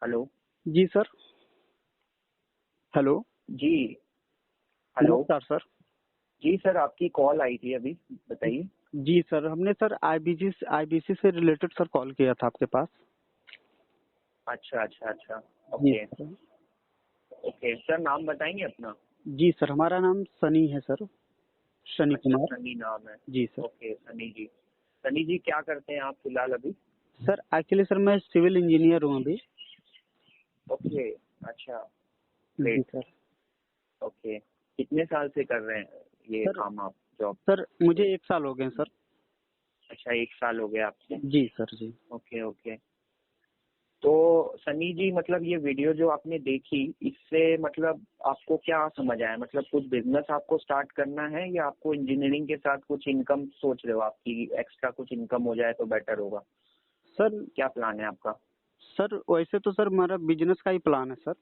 Hello. जी sir. Hello. जी। Hello. नमस्कार sir. जी sir, आपकी call आई थी अभी, बताइए। जी सर, हमने सर आईबीसी से रिलेटेड सर कॉल किया था आपके पास। अच्छा अच्छा अच्छा। जी ओके। सर। ओके सर, नाम बताएंगे अपना? जी सर, हमारा नाम सनी है सर, शनि अच्छा, कुमार। सनी नाम है। जी सर। ओके सनी जी। सनी जी, क्या करते हैं आप फिलहाल अभी? सर एक्चुअली सर मैं सिविल इंजीनियर हूँ अभी। ओके। अच्छा। जी ग्रेट। सर। ओके, कितने साल से कर रहे हैं ये सर काम आप, जॉब? सर मुझे 1 साल हो गए हैं सर। अच्छा, 1 साल हो गया आपसे। जी सर। जी ओके ओके। तो सनी जी, मतलब ये वीडियो जो आपने देखी, इससे मतलब आपको क्या समझ आया? मतलब कुछ बिजनेस आपको स्टार्ट करना है या आपको इंजीनियरिंग के साथ कुछ इनकम सोच रहे हो, आपकी एक्स्ट्रा कुछ इनकम हो जाए तो बेटर होगा? सर। क्या प्लान है आपका? सर वैसे तो सर हमारा बिजनेस का ही प्लान है सर।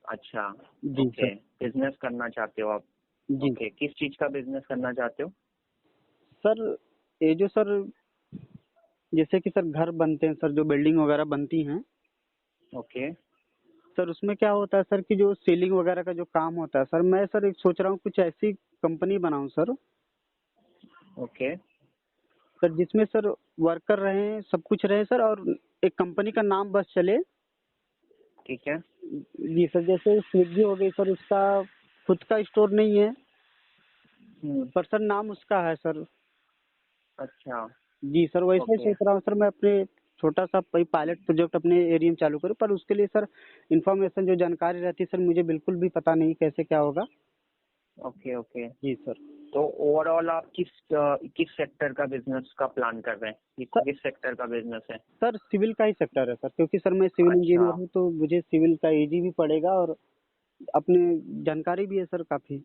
अच्छा। जी ओके, सर। बिजनेस करना चाहते हो आप? जी ओके, किस चीज का बिजनेस करना चाहते हो? सर, ये जो सर जैसे कि सर घर बनते हैं सर, जो बिल्डिंग वगैरह बनती हैं ओके सर, उसमें क्या होता है सर कि जो सीलिंग वगैरह का जो काम होता है सर, मैं सर एक सोच रहा हूँ कुछ ऐसी कंपनी बनाऊं सर। ओके। सर जिसमें सर वर्कर रहे, सब कुछ रहे सर, और एक कंपनी का नाम बस चले। ठीक है। जी सर, जैसे स्विगी हो गई सर, उसका खुद का स्टोर नहीं है पर सर नाम उसका है सर। अच्छा। जी सर, वैसे ही ओके सोच रहा हूँ सर मैं अपने छोटा सा कोई पायलट प्रोजेक्ट अपने एरिया में चालू करूँ, पर उसके लिए सर इन्फॉर्मेशन जो जानकारी रहती है सर, मुझे बिल्कुल भी पता नहीं कैसे क्या होगा। ओके। ओके। जी सर। तो ओवरऑल आप किस सेक्टर का बिजनेस का प्लान कर रहे हैं? ये सर किस सेक्टर का बिजनेस है? सर सिविल का ही सेक्टर है सर, क्योंकि सर मैं सिविल अच्छा। इंजीनियर हूँ तो मुझे सिविल का इजी भी पड़ेगा और अपने जानकारी भी है सर काफी।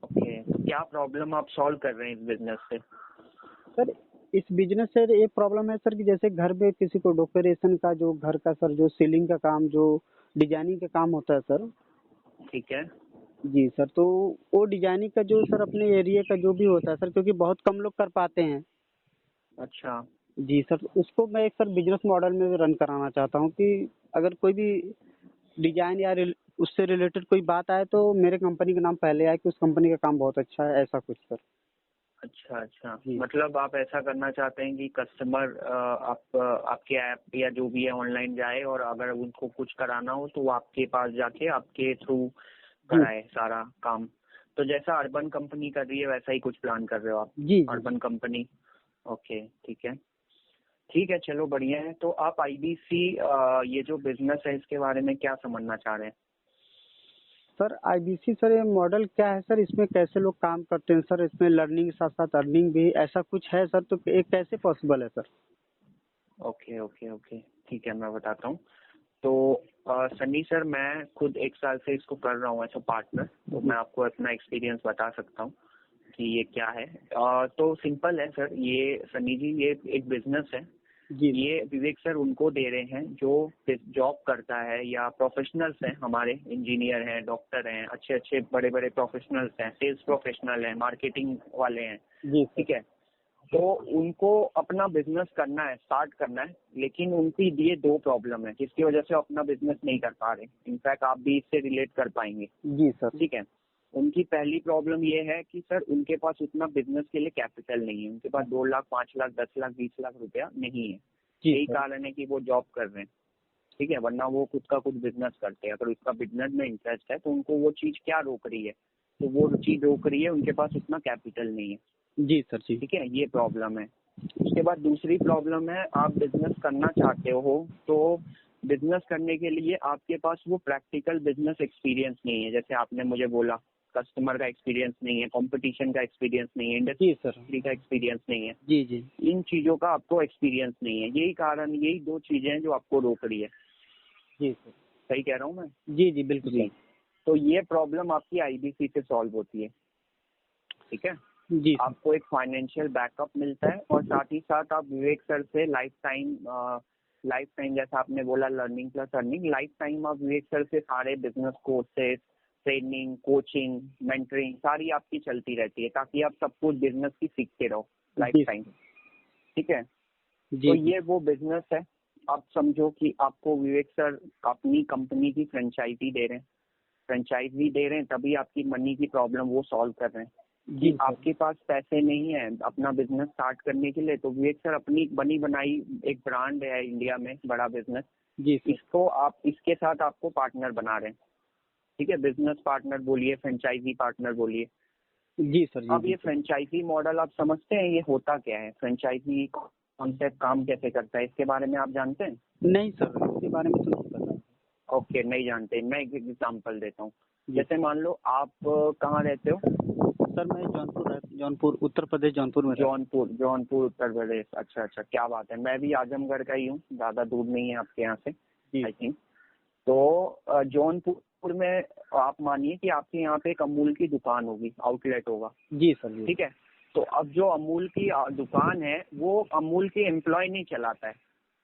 ओके, तो क्या प्रॉब्लम आप सॉल्व कर रहे हैं इस बिजनेस से? सर इस बिजनेस से एक प्रॉब्लम है सर कि जैसे घर में किसी को डेकोरेशन का, जो घर का सर जो सीलिंग का काम, जो डिजाइनिंग का काम होता है सर। ठीक है। जी सर, तो वो डिजाइनिंग का जो सर अपने एरिया का जो भी होता है सर, क्योंकि बहुत कम लोग कर पाते हैं। अच्छा। जी सर, उसको मैं एक सर बिजनेस मॉडल में रन कराना चाहता हूँ कि अगर कोई भी डिजाइन या उससे रिलेटेड कोई बात आए तो मेरे कंपनी का नाम पहले आए कि उस कंपनी का काम बहुत अच्छा है, ऐसा कुछ सर। अच्छा अच्छा, जी मतलब आप ऐसा करना चाहते हैं कि कस्टमर आपके ऐप या जो भी है ऑनलाइन जाए, और अगर उनको कुछ कराना हो तो वो आपके पास जाके आपके थ्रू जी कराए सारा काम। तो जैसा अर्बन कंपनी कर रही है वैसा ही कुछ प्लान कर रहे हो आप? जी जी। Urban Company. ओके, ठीक है। ठीक है, चलो बढ़िया है। तो आप आईबीसी, ये जो बिजनेस है इसके बारे में क्या समझना चाह रहे हैं? सर आईबीसी सर ये मॉडल क्या है सर, इसमें कैसे लोग काम करते हैं सर, इसमें लर्निंग के साथ साथ अर्निंग भी ऐसा कुछ है सर, तो ये कैसे पॉसिबल है सर? ओके ओके ओके, ठीक है, मैं बताता हूँ। तो सनी सर, मैं खुद 1 साल से इसको कर रहा हूँ एज अ पार्टनर, तो जी मैं आपको अपना एक्सपीरियंस बता सकता हूँ कि ये क्या है। तो सिंपल है सर, ये सनी जी, ये एक बिजनेस है। जी ये विवेक सर उनको दे रहे हैं जो जॉब करता है या प्रोफेशनल्स हैं, हमारे इंजीनियर हैं, डॉक्टर हैं, अच्छे अच्छे बड़े बड़े प्रोफेशनल्स हैं, सेल्स प्रोफेशनल हैं, मार्केटिंग वाले हैं। जी सर। ठीक है। तो उनको अपना बिजनेस करना है, स्टार्ट करना है, लेकिन उनकी ये दो प्रॉब्लम है जिसकी वजह से अपना बिजनेस नहीं कर पा रहे। इनफैक्ट आप भी इससे रिलेट कर पाएंगे। जी सर। ठीक है। उनकी पहली प्रॉब्लम ये है कि सर उनके पास उतना बिजनेस के लिए कैपिटल नहीं है, उनके पास 2 लाख, 5 लाख, 10 लाख, 20 लाख रुपया नहीं है। जी यही सर। कारण है कि वो जॉब कर रहे हैं। ठीक है, वरना वो खुद का कुछ बिजनेस करते हैं। अगर उसका बिजनेस में इंटरेस्ट है तो उनको वो चीज क्या रोक रही है? तो वो चीज रोक रही है, उनके पास उतना कैपिटल नहीं है। जी सर। जी ठीक है, ये प्रॉब्लम है। उसके बाद दूसरी प्रॉब्लम है, आप बिजनेस करना चाहते हो तो बिजनेस करने के लिए आपके पास वो प्रैक्टिकल बिजनेस एक्सपीरियंस नहीं है। जैसे आपने मुझे बोला, कस्टमर का एक्सपीरियंस नहीं है, कंपटीशन का एक्सपीरियंस नहीं है, जी सर। इंडस्ट्री का एक्सपीरियंस नहीं है। जी जी। इन चीजों का आपको एक्सपीरियंस नहीं है। यही कारण, यही दो चीजें हैं जो आपको रोक रही है। जी सर। सही कह रहा हूँ मैं? जी जी बिल्कुल सर। जी। तो ये प्रॉब्लम आपकी आईबीसी से सॉल्व होती है। ठीक है। जी सर। आपको एक फाइनेंशियल बैकअप मिलता है, और साथ ही साथ आप विवेक सर से लाइफ टाइम जैसा आपने बोला, learning plus earning, life time आप विवेक सर से सारे business courses, training, coaching, mentoring सारी आपकी चलती रहती है, ताकि आप सब कुछ बिजनेस की सीखते रहो लाइफ जी टाइम। ठीक है। तो जी। ये वो बिजनेस है आप समझो कि आपको विवेक सर अपनी कंपनी की फ्रेंचाइजी दे रहे हैं, तभी आपकी मनी की प्रॉब्लम वो सॉल्व कर रहे हैं। जी कि आपके पास पैसे नहीं है अपना बिजनेस स्टार्ट करने के लिए, तो विवेक सर अपनी बनी बनाई एक ब्रांड है इंडिया में, बड़ा बिजनेस, जी सर। इसको आप इसके साथ आपको पार्टनर बना रहे हैं। ठीक है, बिजनेस पार्टनर बोलिए, फ्रेंचाइजी पार्टनर बोलिए। जी सर। जी अब जी ये सर। फ्रेंचाइजी मॉडल आप समझते हैं ये होता क्या है, फ्रेंचाइजी कॉन्सेप्ट काम कैसे करता है, इसके बारे में आप जानते हैं? नहीं सर, इसके बारे में तो नहीं पता। ओके, नहीं जानते। मैं एक एग्जांपल देता हूँ। जी जैसे मान लो आप कहाँ रहते हो? सर, मैं जौनपुर उत्तर प्रदेश, जौनपुर में रहता जौनपुर उत्तर प्रदेश। अच्छा अच्छा, क्या बात है। मैं भी आजमगढ़ का ही हूँ, ज्यादा दूर नहीं है आपके यहाँ से, हूँ। I think. तो जौनपुर में आप मानिए कि आपके यहाँ पे एक अमूल की दुकान होगी, आउटलेट होगा। जी सर। जी ठीक है, तो अब जो अमूल की दुकान है वो अमूल के एम्प्लॉय नहीं चलाता है।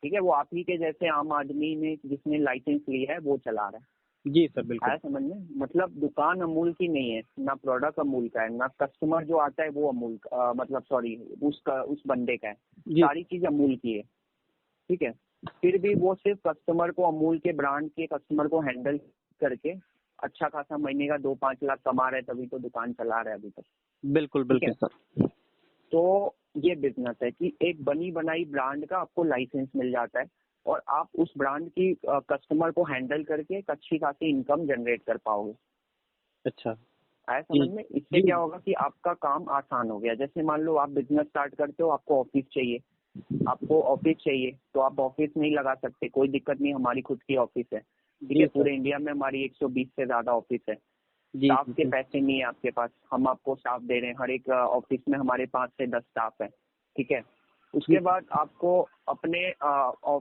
ठीक है, वो आप ही के जैसे आम आदमी ने जिसने लाइसेंस लिया है वो चला रहा है। जी सर, बिल्कुल। आया समझ में? मतलब दुकान अमूल की नहीं है, ना प्रोडक्ट अमूल का है, ना कस्टमर जो आता है वो अमूल का मतलब सॉरी उस बंदे का है। जी सारी चीज अमूल की है। ठीक है, फिर भी वो सिर्फ कस्टमर को, अमूल के ब्रांड के कस्टमर को हैंडल करके अच्छा खासा महीने का 2-5 लाख कमा रहे, तभी तो दुकान चला रहे अभी तक। बिल्कुल ठीक है, बिल्कुल सर। तो ये बिजनेस है कि एक बनी बनाई ब्रांड का आपको लाइसेंस मिल जाता है और आप उस ब्रांड की कस्टमर को हैंडल करके एक अच्छी खासी इनकम जनरेट कर पाओगे। अच्छा। आया जी समझ में? इससे जी क्या होगा कि आपका काम आसान हो गया। जैसे मान लो आप बिजनेस स्टार्ट करते हो, आपको ऑफिस चाहिए, तो आप ऑफिस नहीं लगा सकते, कोई दिक्कत नहीं, हमारी खुद की ऑफिस है। ठीक जी है, सर। पूरे इंडिया में हमारी 120 से ज्यादा ऑफिस है। जी स्टाफ जी के जी। पैसे नहीं है आपके पास, हम आपको स्टाफ दे रहे हैं। हर एक ऑफिस में हमारे 5 से 10 स्टाफ है। ठीक है, उसके बाद आपको अपने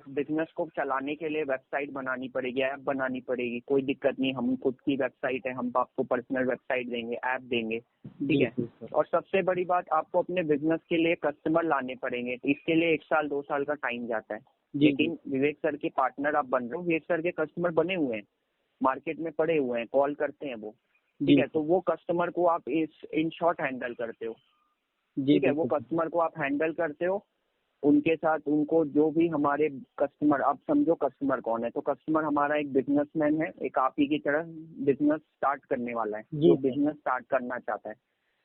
बिजनेस को चलाने के लिए वेबसाइट बनानी पड़ेगी, ऐप बनानी पड़ेगी। कोई दिक्कत नहीं, हम खुद की वेबसाइट है, हम आपको पर्सनल वेबसाइट देंगे, ऐप देंगे। ठीक जी है, जी सर। और सबसे बड़ी बात, आपको अपने बिजनेस के लिए कस्टमर लाने पड़ेंगे। तो इसके लिए 1 साल 2 साल का टाइम जाता है। जी जी। लेकिन विवेक सर के पार्टनर आप बन रहे हो, विवेक सर के कस्टमर बने हुए हैं, मार्केट में पड़े हुए हैं, कॉल करते हैं वो। ठीक जी है, तो वो कस्टमर को आप इन शॉर्ट हैंडल करते हो। जी ठीक है, वो बिल्कुल। कस्टमर को आप हैंडल करते हो, उनके साथ उनको जो भी हमारे कस्टमर, आप समझो कस्टमर कौन है, तो कस्टमर हमारा एक बिजनेसमैन है, एक आप ही की तरह बिजनेस स्टार्ट करने वाला है, जी जो सर। बिजनेस स्टार्ट करना चाहता है,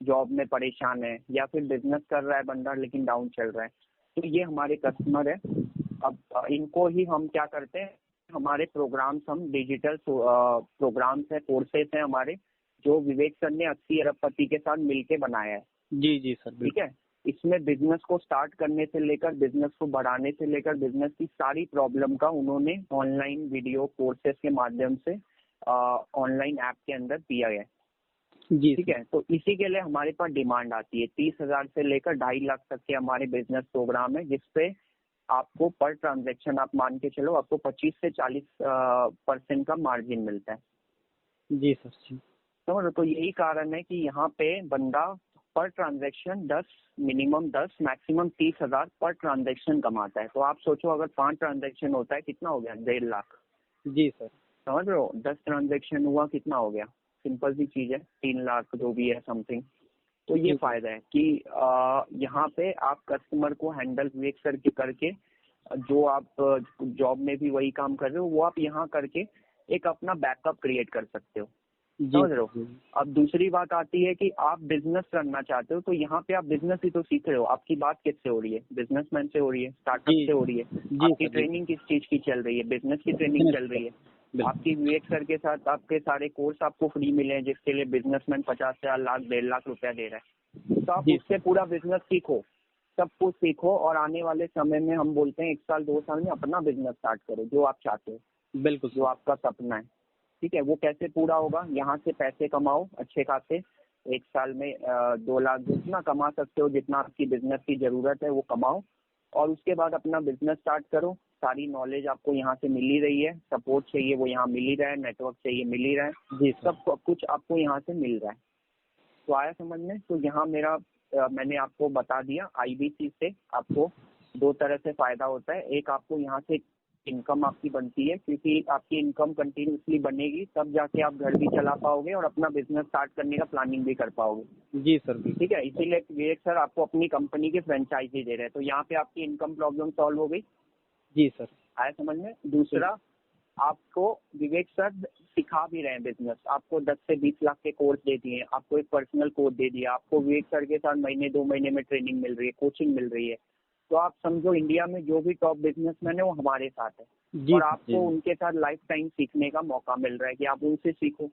जॉब में परेशान है या फिर बिजनेस कर रहा है बंदा लेकिन डाउन चल रहा है, तो ये हमारे कस्टमर है। अब इनको ही हम क्या करते हैं, हमारे प्रोग्राम्स, हम डिजिटल प्रोग्राम्स है, कोर्सेस है हमारे, जो विवेक सर ने 80 अरबपति के साथ मिलके बनाया है। जी जी सर, ठीक बिल्कुल। है, इसमें बिजनेस को स्टार्ट करने से लेकर, बिजनेस को बढ़ाने से लेकर, बिजनेस की सारी प्रॉब्लम का उन्होंने ऑनलाइन वीडियो कोर्सेज के माध्यम से ऑनलाइन ऐप के अंदर दिया है। जी ठीक सर। है, तो इसी के लिए हमारे पास डिमांड आती है। 30,000 से लेकर 2.5 लाख तक के हमारे बिजनेस प्रोग्राम है, जिसपे आपको पर ट्रांजेक्शन आप मान के चलो, आपको 25 से 40% का मार्जिन मिलता है। जी सर। जी समझ लो, तो यही कारण है कि यहाँ पे बंदा पर ट्रांजैक्शन 10, मिनिमम 10, मैक्सिमम 30,000 पर ट्रांजैक्शन कमाता है। तो आप सोचो, अगर 5 ट्रांजैक्शन होता है कितना हो गया? 1.5 लाख। जी सर। समझ रहे हो? 10 ट्रांजैक्शन हुआ कितना हो गया? सिंपल सी चीज है, 3 लाख जो भी है समथिंग। तो ये जी फायदा है कि यहाँ पे आप कस्टमर को हैंडल विवेक सर के करके, जो आप जॉब में भी वही काम कर रहे हो वो आप यहाँ करके एक अपना बैकअप क्रिएट कर सकते हो। जी समझ रहे हो? जी अब दूसरी बात आती है कि आप बिजनेस करना चाहते हो, तो यहाँ पे आप बिजनेस ही तो सीख रहे हो। आपकी बात किससे हो रही है? बिजनेसमैन से हो रही है, स्टार्टअप जी से हो रही है। जी आपकी सर। जी ट्रेनिंग किस चीज की चल रही है? बिजनेस की ट्रेनिंग चल रही है। बिल्कुल। आपकी विवेक सर के साथ आपके सारे कोर्स आपको फ्री मिले हैं, जिसके लिए बिजनेसमैन 50,000, लाख, 1.5 लाख रुपया दे रहा है। तो आप जी उससे पूरा बिजनेस सीखो, सब कुछ सीखो, और आने वाले समय में हम बोलते हैं 1 साल 2 साल में अपना बिजनेस स्टार्ट करो, जो आप चाहते हो, बिल्कुल जो आपका सपना है। ठीक है, वो कैसे पूरा होगा? यहाँ से पैसे कमाओ अच्छे खासे, 1 साल में 2 लाख जितना कमा सकते हो, जितना आपकी बिजनेस की जरूरत है वो कमाओ, और उसके बाद अपना बिजनेस स्टार्ट करो। सारी नॉलेज आपको यहाँ से मिल ही रही है, सपोर्ट चाहिए वो यहाँ मिल ही रहा है, नेटवर्क चाहिए मिल ही रहा है, जी सर। सब कुछ आपको यहाँ से मिल रहा है। तो आया समझ में? तो यहाँ मैंने आपको बता दिया, आईबीसी से आपको 2 तरह से फायदा होता है। एक, आपको यहाँ से इनकम आपकी बनती है, क्योंकि आपकी इनकम कंटिन्यूसली बनेगी, तब जाके आप घर भी चला पाओगे और अपना बिजनेस स्टार्ट करने का प्लानिंग भी कर पाओगे। जी सर, बिल्कुल। ठीक है, इसीलिए विवेक सर आपको अपनी कंपनी की फ्रेंचाइजी दे रहे हैं। तो यहाँ पे आपकी इनकम प्रॉब्लम सॉल्व हो गई। जी सर। आया समझ में। दूसरा, आपको विवेक सर सिखा भी रहे हैं बिजनेस, आपको 10 से 20 लाख के कोर्स दे दिए, आपको एक पर्सनल कोच दे दिया, आपको विवेक सर के साथ महीने 2 महीने में ट्रेनिंग मिल रही है, कोचिंग मिल रही है। तो आप समझो इंडिया में जो भी टॉप बिजनेसमैन है वो हमारे साथ है, जी और जी आपको उनके साथ लाइफ टाइम सीखने का मौका मिल रहा है कि आप उनसे सीखो।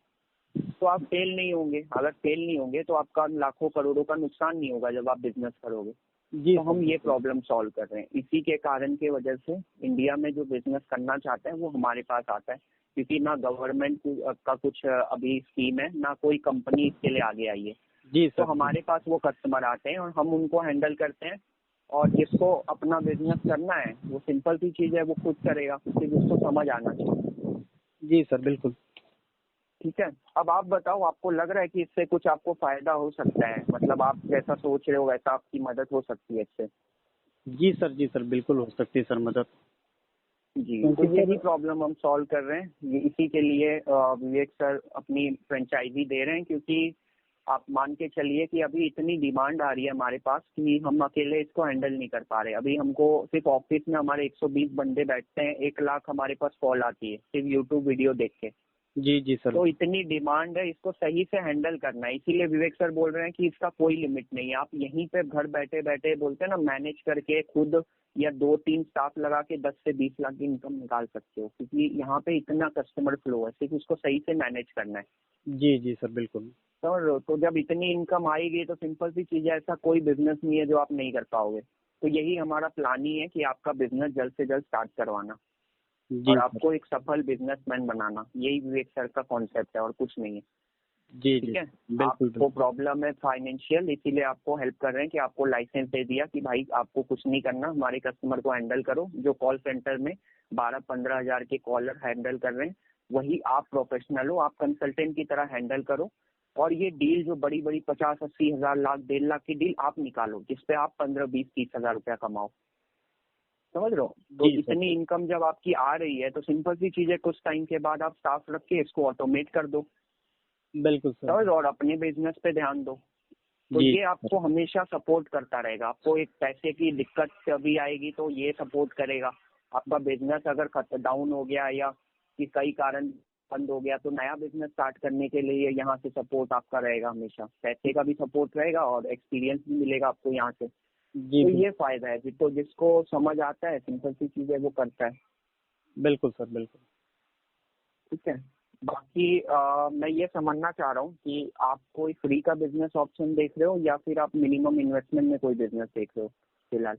तो आप फेल नहीं होंगे। अगर फेल नहीं होंगे तो आपका लाखों करोड़ों का नुकसान नहीं होगा जब आप बिजनेस करोगे। जी तो हम सर। ये प्रॉब्लम सॉल्व कर रहे हैं। इसी के कारण के वजह से इंडिया में जो बिजनेस करना चाहते हैं वो हमारे पास आता है, क्योंकि ना गवर्नमेंट का कुछ अभी स्कीम है, ना कोई कंपनी इसके लिए आगे आई है। जी तो सर। हमारे पास वो कस्टमर आते हैं और हम उनको हैंडल करते हैं। और जिसको अपना बिजनेस करना है वो सिंपल सी चीज़ है, वो खुद करेगा, सिर्फ उसको समझ आना चाहिए। जी सर बिल्कुल। ठीक है। अब आप बताओ, आपको लग रहा है कि इससे कुछ आपको फायदा हो सकता है? मतलब आप जैसा सोच रहे हो वैसा आपकी मदद हो सकती है इससे? जी सर। जी सर बिल्कुल हो सकती है सर मदद। जी, तो क्योंकि यही सर प्रॉब्लम हम सॉल्व कर रहे हैं। ये इसी के लिए विवेक सर अपनी फ्रेंचाइजी दे रहे हैं, क्योंकि आप मान के चलिए कि अभी इतनी डिमांड आ रही है हमारे पास कि हम अकेले इसको हैंडल नहीं कर पा रहे। अभी हमको सिर्फ ऑफिस में हमारे 120 बंदे बैठते हैं, 1 लाख हमारे पास कॉल आती है सिर्फ यूट्यूब वीडियो देख के। जी जी सर। तो इतनी डिमांड है, इसको सही से हैंडल करना है। इसीलिए विवेक सर बोल रहे हैं कि इसका कोई लिमिट नहीं है। आप यहीं पे घर बैठे बैठे बोलते हैं ना, मैनेज करके खुद या 2-3 स्टाफ लगा के 10 से 20 लाख की इनकम निकाल सकते हो, क्योंकि यहाँ पे इतना कस्टमर फ्लो है, सिर्फ उसको सही से मैनेज करना है। जी जी सर बिल्कुल। तो जब इतनी इनकम आएगी तो सिंपल सी चीज है, ऐसा कोई बिजनेस नहीं है जो आप नहीं कर पाओगे। तो यही हमारा प्लान ही है कि आपका बिजनेस जल्द से जल्द स्टार्ट करवाना जी और सर। आपको एक सफल बिजनेसमैन बनाना। यही विवेक सर का कॉन्सेप्ट है और कुछ नहीं है। जी जी ठीक है। बिल्कुल आपको बिल्कुल। प्रॉब्लम है फाइनेंशियल, इसीलिए आपको हेल्प कर रहे हैं कि आपको लाइसेंस दे दिया कि भाई आपको कुछ नहीं करना, हमारे कस्टमर को हैंडल करो। जो कॉल सेंटर में 12-15 हजार के कॉलर हैंडल कर रहे हैं वही आप प्रोफेशनल हो, आप कंसल्टेंट की तरह हैंडल करो। और ये डील जो बड़ी बड़ी 50-80 हजार, लाख 1.5 लाख की डील आप निकालो, जिसपे आप 15-20-30 हजार रुपया कमाओ। समझ रहे हो? तो जी सर। इतनी इनकम जब आपकी आ रही है तो सिंपल सी चीज है, कुछ टाइम के बाद आप स्टाफ रख के इसको ऑटोमेट कर दो। बिल्कुल सर। समझ रहे हो? और अपने बिजनेस पे ध्यान दो। तो जी ये आपको हमेशा सपोर्ट करता रहेगा। आपको एक पैसे की दिक्कत कभी आएगी तो ये सपोर्ट करेगा। आपका बिजनेस अगर डाउन हो गया या कि कई कारण बंद हो गया तो नया बिजनेस स्टार्ट करने के लिए यहाँ से सपोर्ट आपका रहेगा। हमेशा पैसे का भी सपोर्ट रहेगा और एक्सपीरियंस भी मिलेगा आपको यहाँ से। जी तो ये फायदा है। तो जिसको समझ आता है, सिंपल सी चीज है, वो करता है। बिल्कुल सर बिल्कुल। ठीक है। बाकी मैं ये समझना चाह रहा हूँ कि आप कोई फ्री का बिजनेस ऑप्शन देख रहे हो या फिर आप मिनिमम इन्वेस्टमेंट में कोई बिजनेस देख रहे हो फिलहाल?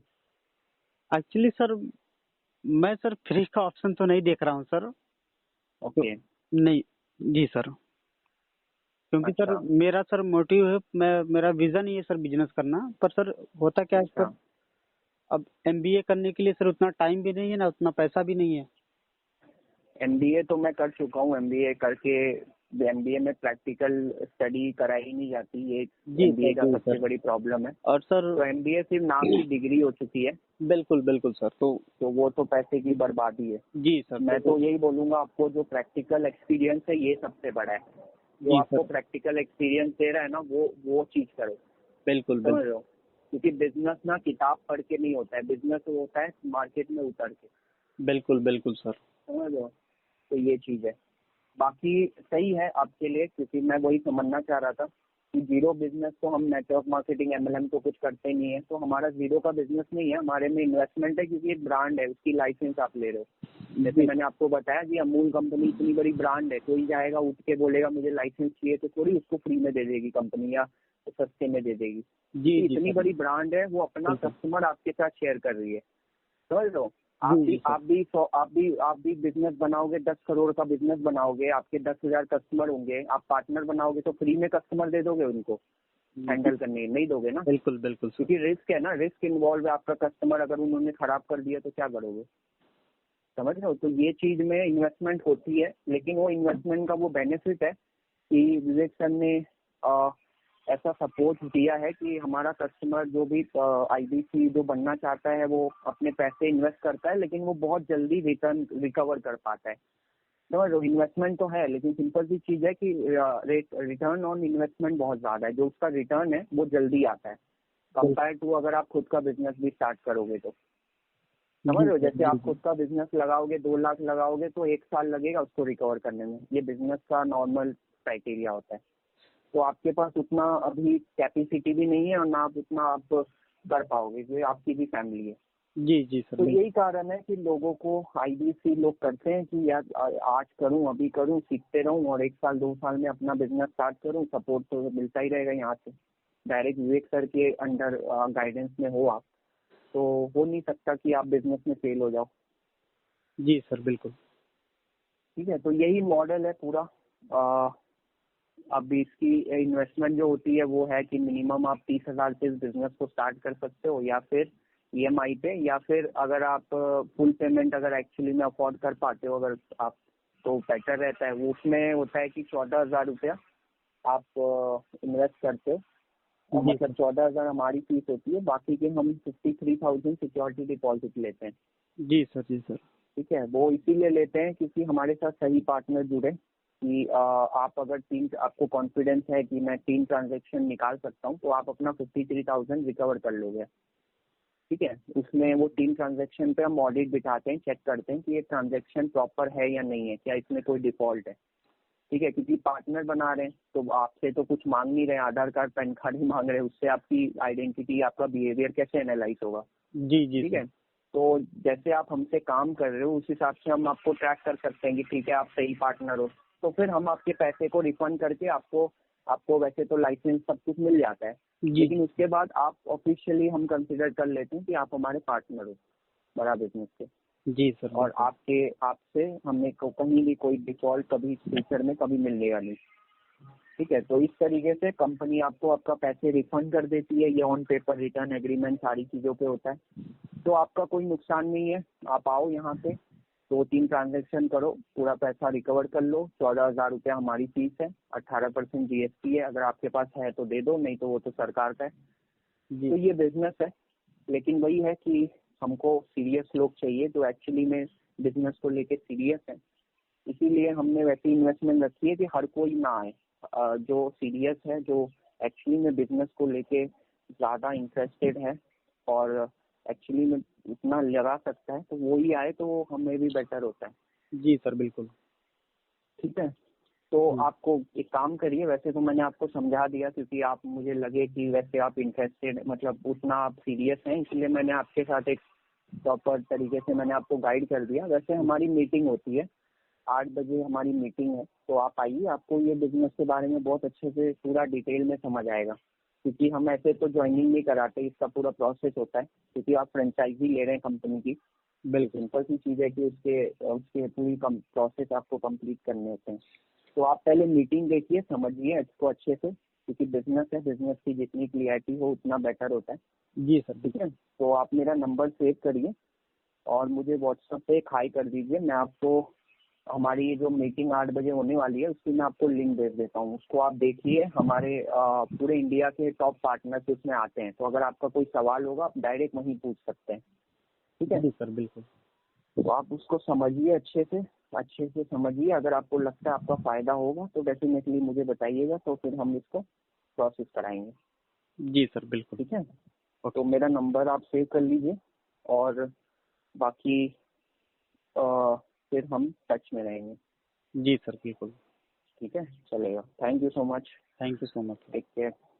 एक्चुअली सर मैं सर फ्री का ऑप्शन तो नहीं देख रहा हूँ सर। तो ओके। नहीं। जी सर। क्योंकि सर अच्छा मेरा सर मोटिव है, मैं मेरा विजन ही है सर बिजनेस करना। पर सर होता क्या है अच्छा। सर, अब एमबीए करने के लिए सर उतना टाइम भी नहीं है ना उतना पैसा भी नहीं है। एमबीए तो मैं कर चुका हूँ। एमबीए करके एमबीए में प्रैक्टिकल स्टडी कराई ही नहीं जाती, ये जी सर। एमबीए का जी सबसे सर। बड़ी प्रॉब्लम है। और सर तो एमबीए सिर्फ नाम की डिग्री हो चुकी है। बिल्कुल बिल्कुल सर। तो वो तो पैसे की बर्बादी है। जी सर। मैं तो यही बोलूंगा, आपको जो प्रैक्टिकल एक्सपीरियंस है ये सबसे बड़ा है। जो जी आपको सर। प्रैक्टिकल एक्सपीरियंस दे रहा है ना, वो चीज करो। बिल्कुल समझ बिल्कुल। रहे हो? क्योंकि बिजनेस ना किताब पढ़ के नहीं होता है, बिजनेस होता है मार्केट में उतर के। बिल्कुल बिल्कुल सर। समझ रहे हो? तो ये चीज है। बाकी सही है आपके लिए, क्योंकि मैं वही समझना चाह रहा था कि जीरो बिजनेस तो हम नेटवर्क मार्केटिंग एमएलएम तो कुछ करते नहीं है। तो हमारा जीरो का बिजनेस नहीं है, हमारे में इन्वेस्टमेंट है, क्योंकि एक ब्रांड है, उसकी लाइसेंस आप ले रहे हो। जैसे मैंने आपको बताया कि अमूल कंपनी इतनी बड़ी ब्रांड है, कोई जाएगा उठ के बोलेगा मुझे लाइसेंस चाहिए तो थोड़ी उसको फ्री में दे देगी कंपनी या सस्ते में दे देगी। जी जी इतनी सर। बड़ी ब्रांड है, वो अपना बिल्कुल। कस्टमर आपके साथ शेयर कर रही है। समझ लो। जी जी सर। आप भी बिजनेस बनाओगे, 10 करोड़ का बिजनेस बनाओगे, आपके 10,000 कस्टमर होंगे, आप पार्टनर बनाओगे तो फ्री में कस्टमर दे दोगे उनको हैंडल करने? नहीं दोगे ना, बिल्कुल बिल्कुल सर। क्योंकि रिस्क है ना, रिस्क इन्वॉल्व है। आपका कस्टमर अगर उन्होंने खराब कर दिया तो क्या करोगे? समझ रहे हो? तो ये चीज में इन्वेस्टमेंट होती है, लेकिन वो इन्वेस्टमेंट का वो बेनिफिट है कि विवेक सर ने ऐसा सपोर्ट दिया है कि हमारा कस्टमर जो भी आईबीसी जो बनना चाहता है वो अपने पैसे इन्वेस्ट करता है, लेकिन वो बहुत जल्दी रिटर्न रिकवर कर पाता है। समझ लो, इन्वेस्टमेंट तो है लेकिन सिंपल सी चीज है कि रिटर्न ऑन इन्वेस्टमेंट बहुत ज्यादा है। जो उसका रिटर्न है वो जल्दी आता है कंपेयर टू अगर आप खुद का बिजनेस भी स्टार्ट करोगे तो। समझ रहे हो? जी जैसे सर आप बिल्कुल। खुद का बिजनेस लगाओगे, 2 लाख लगाओगे तो 1 साल लगेगा उसको रिकवर करने में। ये बिजनेस का नॉर्मल क्राइटेरिया होता है। तो आपके पास उतना अभी कैपेसिटी भी नहीं है और ना आप उतना आप कर पाओगे, क्योंकि आपकी भी फैमिली है। जी जी सर तो बिल्कुल। यही कारण है कि लोगों को आईबीसी लोग करते हैं कि यार आज करूं, अभी करूं, सीखते रहूं और 1 साल 2 साल में अपना बिजनेस स्टार्ट करूं। सपोर्ट तो मिलता ही रहेगा यहाँ से। डायरेक्ट विवेक सर के अंडर गाइडेंस में हो आप, तो हो नहीं सकता कि आप बिजनेस में फेल हो जाओ। जी सर बिल्कुल। ठीक है, तो यही मॉडल है पूरा। अ, अब इसकी इन्वेस्टमेंट जो होती है वो है कि मिनिमम आप 30,000 से इस बिजनेस को स्टार्ट कर सकते हो, या फिर ईएमआई पे, या फिर अगर आप फुल पेमेंट अगर एक्चुअली में अफोर्ड कर पाते हो अगर आप, तो बेटर रहता है। वो उसमें होता है कि 14,000 रुपया आप इन्वेस्ट करते हो, और जी मतलब सर। 14,000 हमारी फीस होती है, बाकी के हम 53,000 सिक्योरिटी डिपॉजिट लेते हैं। जी सर। जी सर। ठीक है, वो इसीलिए लेते हैं क्योंकि हमारे साथ सही पार्टनर जुड़े कि आप अगर आपको कॉन्फिडेंस है कि मैं 3 ट्रांजेक्शन निकाल सकता हूँ, तो आप अपना 53,000 रिकवर कर लोगे। ठीक है, उसमें वो 3 ट्रांजेक्शन पे हम ऑडिट बिठाते हैं, चेक करते हैं कि ये ट्रांजेक्शन प्रॉपर है या नहीं है, क्या इसमें कोई डिफॉल्ट है। ठीक है, क्योंकि पार्टनर बना रहे हैं तो आपसे तो कुछ मांग नहीं रहे, आधार कार्ड पैन कार्ड ही मांग रहे हैं, उससे आपकी आइडेंटिटी, आपका बिहेवियर कैसे एनालाइज होगा। जी जी ठीक सर। है, तो जैसे आप हमसे काम कर रहे हो उस हिसाब से हम आपको ट्रैक कर सकते हैं कि ठीक है आप सही पार्टनर हो, तो फिर हम आपके पैसे को रिफंड करके आपको आपको वैसे तो लाइसेंस सब कुछ मिल जाता है, जी लेकिन उसके बाद आप ऑफिशियली हम कंसिडर कर लेते हैं कि आप हमारे पार्टनर हो बड़ा बिजनेस के। जी सर और बिल्कुल। आपके आपसे हमें कहीं भी कोई डिफॉल्ट कभी फ्यूचर में कभी मिलेगा नहीं। ठीक है, तो इस तरीके से कंपनी आपको आपका पैसे रिफंड कर देती है। ये ऑन पेपर रिटर्न एग्रीमेंट सारी चीजों पे होता है, तो आपका कोई नुकसान नहीं है। आप आओ यहाँ पे, 2-3 ट्रांजेक्शन करो, पूरा पैसा रिकवर कर लो। 14,000 रुपया हमारी फीस है, 18% जीएसटी है। अगर आपके पास है तो दे दो, नहीं तो वो तो सरकार का है। जी तो ये बिजनेस है, लेकिन वही है कि हमको सीरियस लोग चाहिए जो एक्चुअली में बिजनेस को लेके सीरियस है। इसीलिए हमने वैसी इन्वेस्टमेंट रखी है कि हर कोई ना आए। जो सीरियस है, जो एक्चुअली में बिजनेस को लेके ज्यादा इंटरेस्टेड है और एक्चुअली में इतना लगा सकता है, तो वो ही आए, तो वो हमें भी बेटर होता है। जी सर बिल्कुल। ठीक है, तो हम्म। आपको एक काम करिए, वैसे तो मैंने आपको समझा दिया क्योंकि आप मुझे लगे कि वैसे आप इंटरेस्टेड, मतलब उतना आप सीरियस हैं, इसलिए मैंने आपके साथ एक प्रॉपर तरीके से मैंने आपको गाइड कर दिया। वैसे हमारी मीटिंग होती है 8 बजे, हमारी मीटिंग है, तो आप आइए, आपको ये बिजनेस के बारे में बहुत अच्छे से पूरा डिटेल में समझ आएगा। क्योंकि हम ऐसे तो ज्वाइनिंग नहीं कराते, इसका पूरा प्रोसेस होता है, क्योंकि आप फ्रेंचाइजी ले रहे हैं कंपनी की। बिल्कुल। सिंपल सी चीज़ है कि उसके उसके पूरी प्रोसेस आपको कंप्लीट करने होते हैं। तो आप पहले मीटिंग देखिए, समझिए इसको अच्छे से, क्योंकि बिजनेस है, बिजनेस की जितनी क्लियरिटी हो उतना बेटर होता है। जी सर ठीक बिल्कुल। है, तो आप मेरा नंबर सेव करिए और मुझे व्हाट्सएप पे एक हाई कर दीजिए। मैं आपको हमारी ये जो मीटिंग 8 बजे होने वाली है उसकी मैं आपको लिंक भेज देता हूँ, उसको आप देखिए। हमारे पूरे इंडिया के टॉप पार्टनर्स उसमें आते हैं, तो अगर आपका कोई सवाल होगा आप डायरेक्ट वहीं पूछ सकते हैं। ठीक है, जी सर बिल्कुल। तो आप उसको समझिए अच्छे से समझिए। अगर आपको लगता है आपका फायदा होगा तो डेफिनेटली मुझे बताइएगा, तो फिर हम इसको प्रोसेस कराएंगे। जी सर बिल्कुल। ठीक है, ओके। तो मेरा नंबर आप सेव कर लीजिए, और बाकी फिर हम टच में रहेंगे। जी सर बिल्कुल। ठीक है, चलेगा। Thank you so much. Thank you so much. Take care.